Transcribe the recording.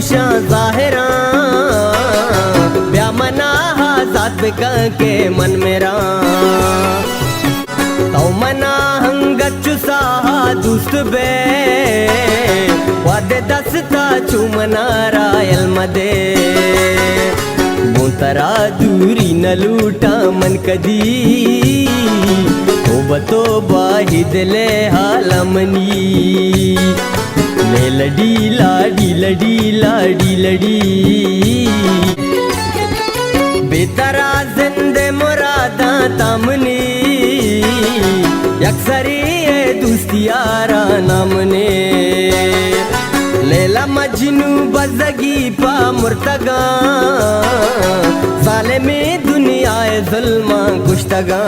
खुशा ज़ाहिरा ब्या मना ज़ात बिका के मन मेरा तो मना हंगत साहा दुस्त बे वादे दस्ता चुमना रायल मदे मोतरा दूरी न लूटा मन कदी तो बाहिद ले हालमनी ले लड़ी लाड़ी लड़ी लाड़ी लड़ी बेतरा जिंदे मुरादा तमनी यकसरी दोस्तियारा नामने लैला मजनू बजगी पा मुर्तगा साले में दुनिया जुल्मा कुश्तगा